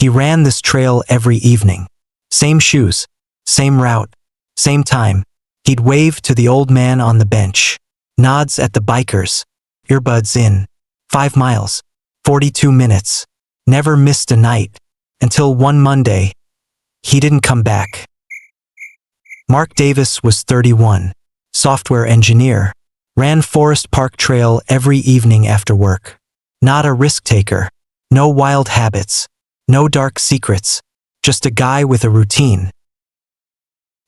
He ran this trail every evening. Same shoes, same route, same time. He'd wave to the old man on the bench, nods at the bikers, earbuds in. 5 miles, 42 minutes. Never missed a night. Until one Monday, he didn't come back. Mark Davis was 31, software engineer, ran Forest Park Trail every evening after work. Not a risk taker, no wild habits, no dark secrets, just a guy with a routine.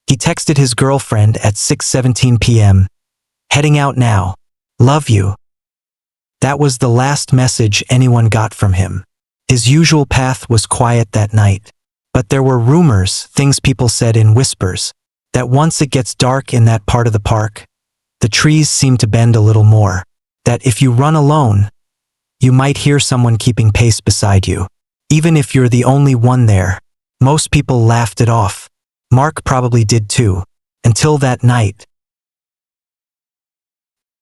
He texted his girlfriend at 6:17 p.m., "Heading out now. Love you." That was the last message anyone got from him. His usual path was quiet that night, but there were rumors, things people said in whispers, that once it gets dark in that part of the park, the trees seem to bend a little more, that if you run alone, you might hear someone keeping pace beside you. Even if you're the only one there. Most people laughed it off. Mark probably did too, until that night.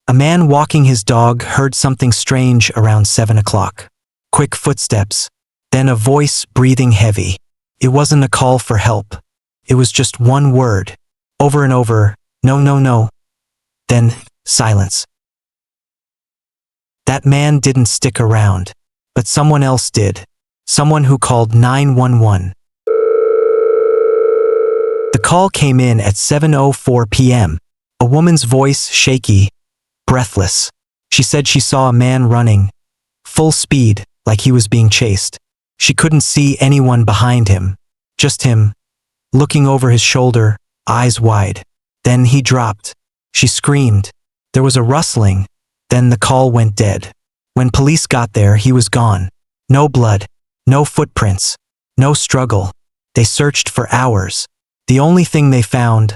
A man walking his dog heard something strange around 7 o'clock. Quick footsteps, then a voice breathing heavy. It wasn't a call for help. It was just one word, over and over, "No, no, no." Then, silence. That man didn't stick around, but someone else did. Someone who called 911. The call came in at 7:04 p.m. A woman's voice shaky, breathless. She said she saw a man running, full speed, like he was being chased. She couldn't see anyone behind him, just him, looking over his shoulder, eyes wide. Then he dropped. She screamed. There was a rustling. Then the call went dead. When police got there, he was gone. No blood, no footprints, no struggle. They searched for hours. The only thing they found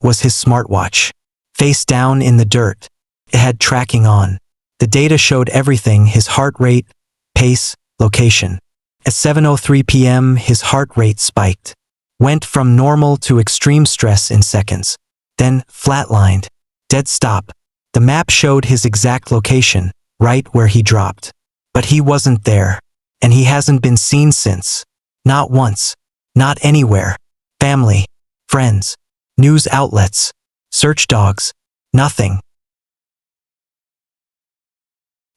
was his smartwatch, face down in the dirt. It had tracking on. The data showed everything: his heart rate, pace, location. At 7:03 p.m., his heart rate spiked. Went from normal to extreme stress in seconds. Then flatlined. Dead stop. The map showed his exact location, right where he dropped. But he wasn't there. And he hasn't been seen since. Not once. Not anywhere. Family, friends, news outlets, search dogs, nothing.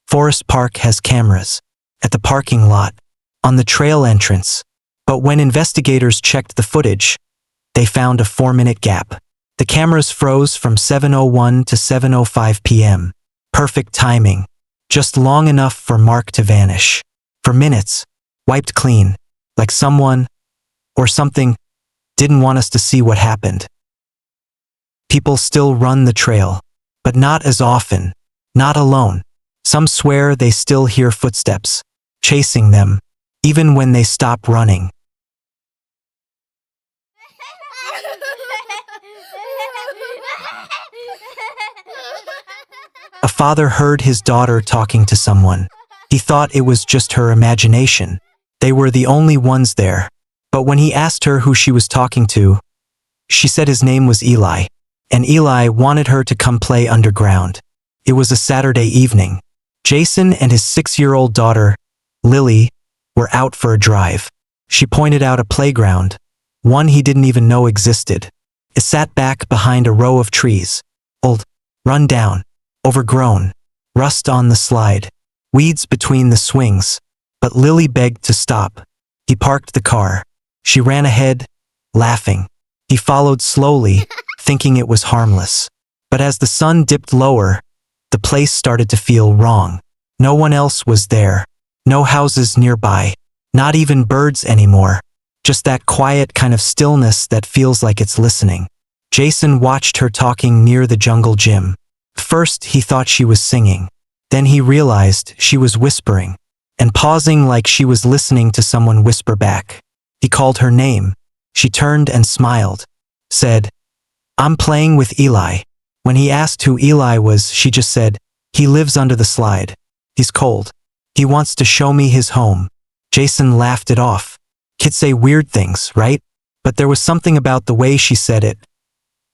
Forest Park has cameras. At the parking lot, on the trail entrance. But when investigators checked the footage, they found a 4-minute gap. The cameras froze from 7:01 to 7:05 p.m. Perfect timing. Just long enough for Mark to vanish. For minutes, wiped clean, like someone, or something, didn't want us to see what happened. People still run the trail, but not as often, not alone. Some swear they still hear footsteps, chasing them, even when they stop running. A father heard his daughter talking to someone. He thought it was just her imagination. They were the only ones there. But when he asked her who she was talking to, she said his name was Eli, and Eli wanted her to come play underground. It was a Saturday evening. Jason and his 6-year-old daughter, Lily, were out for a drive. She pointed out a playground, one he didn't even know existed. It sat back behind a row of trees. Old, run down, overgrown, rust on the slide, weeds between the swings. But Lily begged to stop. He parked the car. She ran ahead, laughing. He followed slowly, thinking it was harmless. But as the sun dipped lower, the place started to feel wrong. No one else was there. No houses nearby. Not even birds anymore. Just that quiet kind of stillness that feels like it's listening. Jason watched her talking near the jungle gym. First, he thought she was singing. Then he realized she was whispering, and pausing like she was listening to someone whisper back. He called her name. She turned and smiled. Said, "I'm playing with Eli." When he asked who Eli was, she just said, "He lives under the slide. He's cold. He wants to show me his home." Jason laughed it off. Kids say weird things, right? But there was something about the way she said it.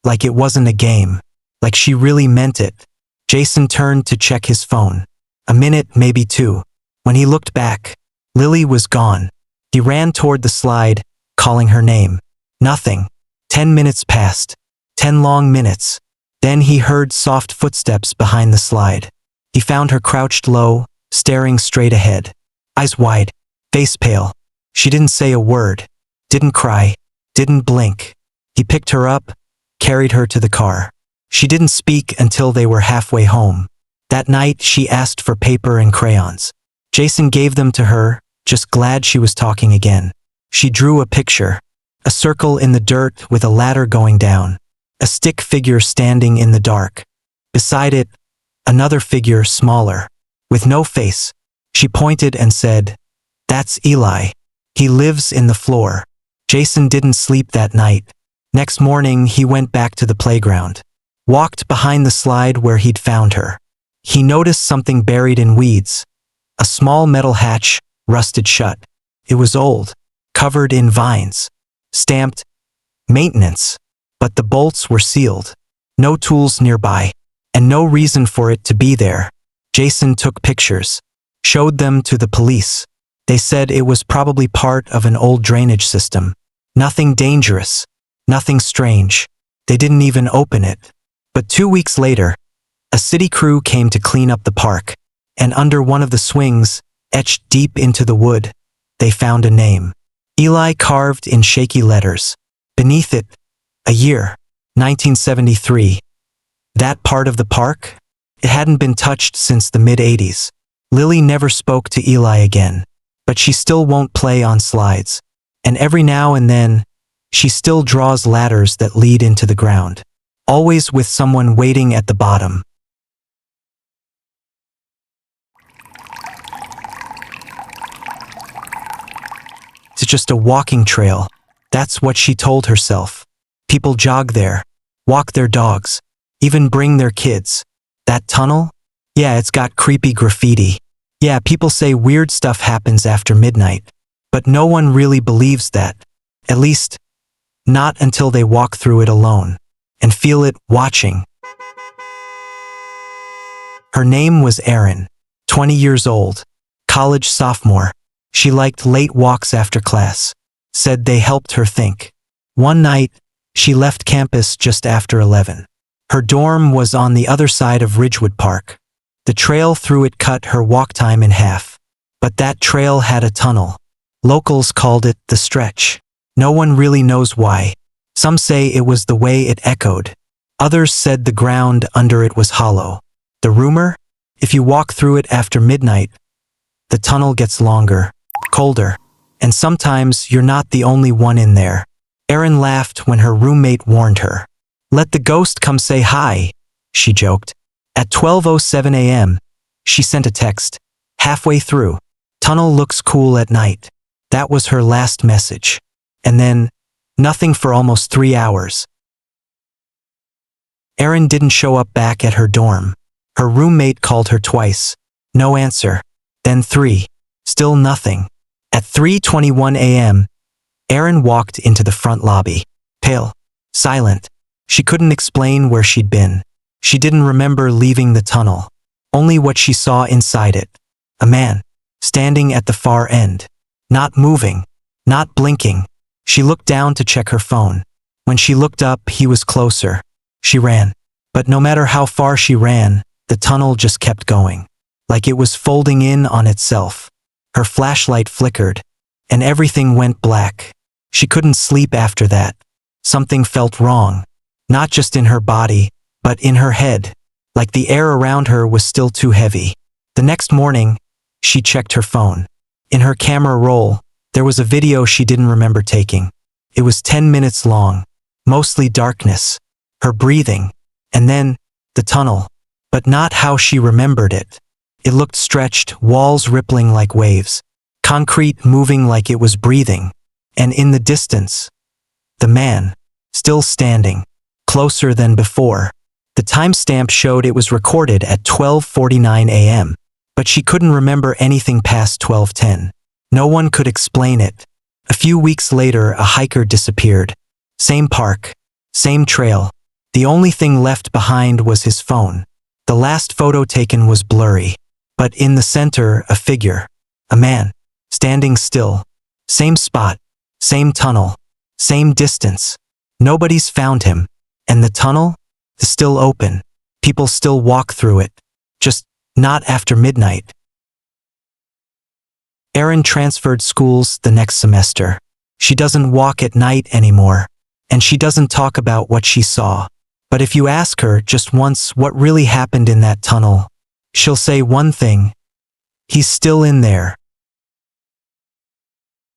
Like it wasn't a game. Like she really meant it. Jason turned to check his phone. A minute, maybe 2. When he looked back, Lily was gone. He ran toward the slide, calling her name. Nothing. 10 minutes passed. 10 long minutes. Then he heard soft footsteps behind the slide. He found her crouched low, staring straight ahead. Eyes wide, face pale. She didn't say a word, didn't cry, didn't blink. He picked her up, carried her to the car. She didn't speak until they were halfway home. That night, she asked for paper and crayons. Jason gave them to her, just glad she was talking again. She drew a picture. A circle in the dirt with a ladder going down. A stick figure standing in the dark. Beside it, another figure smaller, with no face. She pointed and said, "That's Eli. He lives in the floor." Jason didn't sleep that night. Next morning, he went back to the playground. Walked behind the slide where he'd found her. He noticed something buried in weeds. A small metal hatch, rusted shut. It was old, covered in vines. Stamped, "Maintenance." But the bolts were sealed. No tools nearby, and no reason for it to be there. Jason took pictures, showed them to the police. They said it was probably part of an old drainage system. Nothing dangerous, nothing strange. They didn't even open it. But 2 weeks later, a city crew came to clean up the park, and under one of the swings, etched deep into the wood, they found a name. Eli carved in shaky letters. Beneath it, a year, 1973. That part of the park? It hadn't been touched since the mid-80s. Lily never spoke to Eli again, but she still won't play on slides. And every now and then, she still draws ladders that lead into the ground. Always with someone waiting at the bottom. It's just a walking trail. That's what she told herself. People jog there, walk their dogs, even bring their kids. That tunnel? Yeah, it's got creepy graffiti. Yeah, people say weird stuff happens after midnight. But no one really believes that. At least, not until they walk through it alone and feel it watching. Her name was Erin, 20 years old, college sophomore. She liked late walks after class, said they helped her think. One night, she left campus just after 11. Her dorm was on the other side of Ridgewood Park. The trail through it cut her walk time in half. But that trail had a tunnel. Locals called it the stretch. No one really knows why. Some say it was the way it echoed. Others said the ground under it was hollow. The rumor? If you walk through it after midnight, the tunnel gets longer, colder, and sometimes you're not the only one in there. Erin laughed when her roommate warned her. "Let the ghost come say hi," she joked. At 12:07 a.m., she sent a text. Halfway through, "Tunnel looks cool at night." That was her last message. And then, nothing for almost 3 hours. Erin didn't show up back at her dorm. Her roommate called her twice. No answer. Then 3. Still nothing. At 3:21 a.m., Erin walked into the front lobby. Pale. Silent. She couldn't explain where she'd been. She didn't remember leaving the tunnel. Only what she saw inside it. A man. Standing at the far end. Not moving. Not blinking. She looked down to check her phone. When she looked up, he was closer. She ran. But no matter how far she ran, the tunnel just kept going. Like it was folding in on itself. Her flashlight flickered, and everything went black. She couldn't sleep after that. Something felt wrong. Not just in her body, but in her head. Like the air around her was still too heavy. The next morning, she checked her phone. In her camera roll, there was a video she didn't remember taking. It was 10 minutes long. Mostly darkness. Her breathing. And then, the tunnel. But not how she remembered it. It looked stretched, walls rippling like waves. Concrete moving like it was breathing. And in the distance, the man, still standing, closer than before. The timestamp showed it was recorded at 12:49 a.m., but she couldn't remember anything past 12:10. No one could explain it. A few weeks later, a hiker disappeared. Same park, same trail. The only thing left behind was his phone. The last photo taken was blurry, but in the center, a figure. A man, standing still, Same spot, same tunnel, same distance. Nobody's found him. And the tunnel? Is still open. People still walk through it. Just not after midnight. Erin transferred schools the next semester. She doesn't walk at night anymore. And she doesn't talk about what she saw. But if you ask her just once what really happened in that tunnel, she'll say one thing. He's still in there.